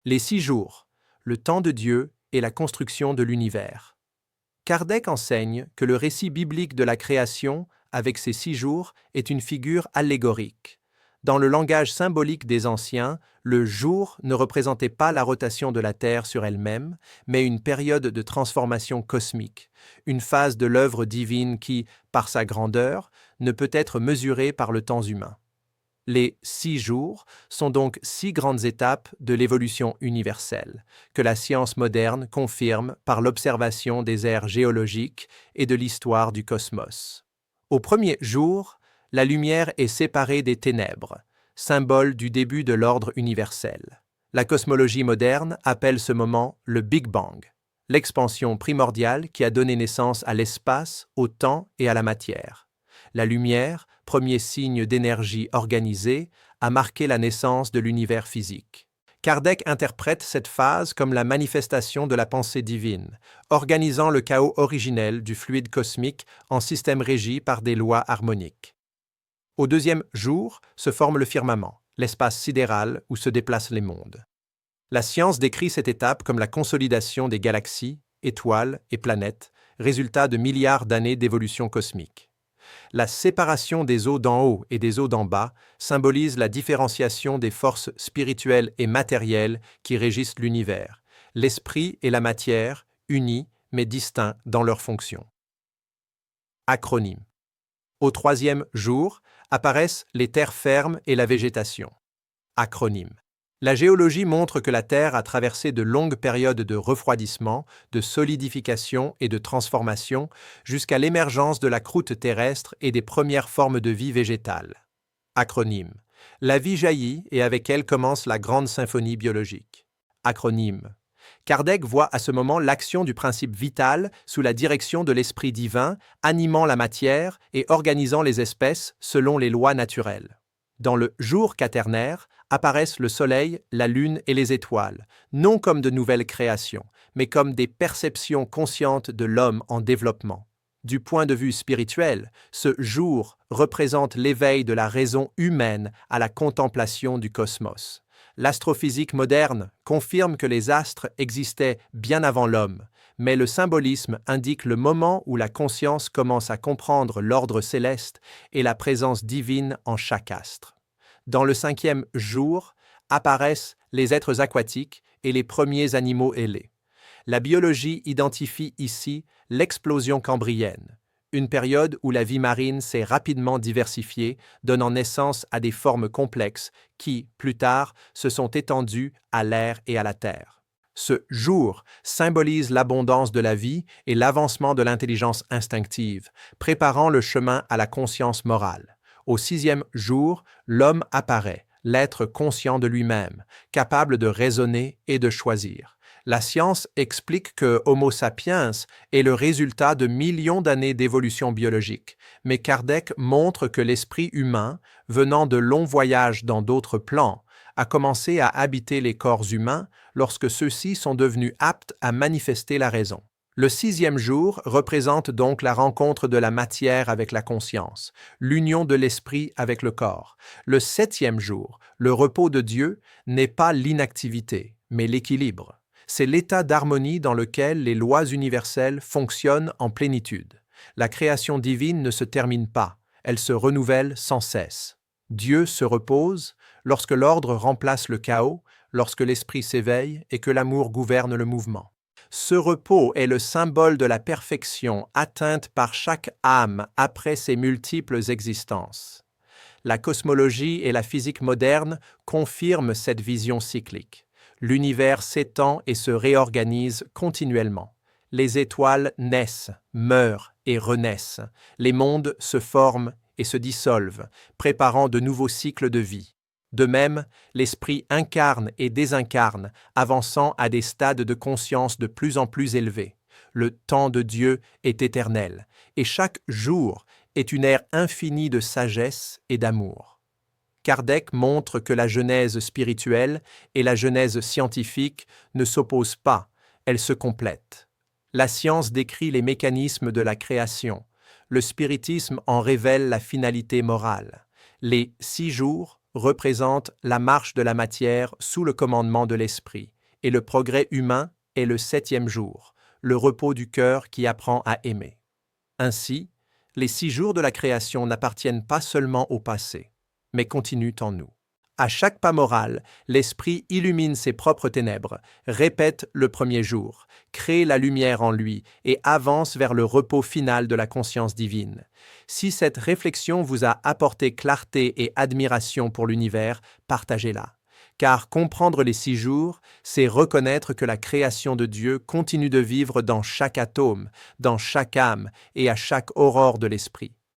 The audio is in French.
Les 6 jours, le temps de Dieu et la construction de l'univers. Kardec enseigne que le récit biblique de la création, avec ses 6 jours, est une figure allégorique. Dans le langage symbolique des anciens, le jour ne représentait pas la rotation de la Terre sur elle-même, mais une période de transformation cosmique, une phase de l'œuvre divine qui, par sa grandeur, ne peut être mesurée par le temps humain. Les 6 jours sont donc 6 grandes étapes de l'évolution universelle, que la science moderne confirme par l'observation des ères géologiques et de l'histoire du cosmos. Au premier jour, la lumière est séparée des ténèbres, symbole du début de l'ordre universel. La cosmologie moderne appelle ce moment le Big Bang, l'expansion primordiale qui a donné naissance à l'espace, au temps et à la matière. La lumière, premier signe d'énergie organisée, a marqué la naissance de l'univers physique. Kardec interprète cette phase comme la manifestation de la pensée divine, organisant le chaos originel du fluide cosmique en système régi par des lois harmoniques. Au deuxième jour se forme le firmament, l'espace sidéral où se déplacent les mondes. La science décrit cette étape comme la consolidation des galaxies, étoiles et planètes, résultat de milliards d'années d'évolution cosmique. La séparation des eaux d'en haut et des eaux d'en bas symbolise la différenciation des forces spirituelles et matérielles qui régissent l'univers, l'esprit et la matière, unis mais distincts dans leurs fonctions. Acronyme. Au troisième jour apparaissent les terres fermes et la végétation. Acronyme. La géologie montre que la Terre a traversé de longues périodes de refroidissement, de solidification et de transformation jusqu'à l'émergence de la croûte terrestre et des premières formes de vie végétale. Acronyme. La vie jaillit et avec elle commence la grande symphonie biologique. Acronyme. Kardec voit à ce moment l'action du principe vital sous la direction de l'esprit divin, animant la matière et organisant les espèces selon les lois naturelles. Dans le jour quaternaire, apparaissent le soleil, la lune et les étoiles, non comme de nouvelles créations, mais comme des perceptions conscientes de l'homme en développement. Du point de vue spirituel, ce jour représente l'éveil de la raison humaine à la contemplation du cosmos. L'astrophysique moderne confirme que les astres existaient bien avant l'homme, mais le symbolisme indique le moment où la conscience commence à comprendre l'ordre céleste et la présence divine en chaque astre. Dans le 5e jour apparaissent les êtres aquatiques et les premiers animaux ailés. La biologie identifie ici l'explosion cambrienne, une période où la vie marine s'est rapidement diversifiée, donnant naissance à des formes complexes qui, plus tard, se sont étendues à l'air et à la terre. Ce jour symbolise l'abondance de la vie et l'avancement de l'intelligence instinctive, préparant le chemin à la conscience morale. Au 6e jour, l'homme apparaît, l'être conscient de lui-même, capable de raisonner et de choisir. La science explique que Homo sapiens est le résultat de millions d'années d'évolution biologique, mais Kardec montre que l'esprit humain, venant de longs voyages dans d'autres plans, a commencé à habiter les corps humains lorsque ceux-ci sont devenus aptes à manifester la raison. Le 6e jour représente donc la rencontre de la matière avec la conscience, l'union de l'esprit avec le corps. Le 7e jour, le repos de Dieu, n'est pas l'inactivité, mais l'équilibre. C'est l'état d'harmonie dans lequel les lois universelles fonctionnent en plénitude. La création divine ne se termine pas, elle se renouvelle sans cesse. Dieu se repose lorsque l'ordre remplace le chaos, lorsque l'esprit s'éveille et que l'amour gouverne le mouvement. Ce repos est le symbole de la perfection atteinte par chaque âme après ses multiples existences. La cosmologie et la physique moderne confirment cette vision cyclique. L'univers s'étend et se réorganise continuellement. Les étoiles naissent, meurent et renaissent. Les mondes se forment et se dissolvent, préparant de nouveaux cycles de vie. De même, l'esprit incarne et désincarne, avançant à des stades de conscience de plus en plus élevés. Le temps de Dieu est éternel, et chaque jour est une ère infinie de sagesse et d'amour. Kardec montre que la genèse spirituelle et la genèse scientifique ne s'opposent pas, elles se complètent. La science décrit les mécanismes de la création, le spiritisme en révèle la finalité morale. Les 6 jours représente la marche de la matière sous le commandement de l'esprit, et le progrès humain est le 7e jour, le repos du cœur qui apprend à aimer. Ainsi, les 6 jours de la création n'appartiennent pas seulement au passé, mais continuent en nous. À chaque pas moral, l'Esprit illumine ses propres ténèbres, répète le premier jour, crée la lumière en lui et avance vers le repos final de la conscience divine. Si cette réflexion vous a apporté clarté et admiration pour l'univers, partagez-la. Car comprendre les 6 jours, c'est reconnaître que la création de Dieu continue de vivre dans chaque atome, dans chaque âme et à chaque aurore de l'Esprit.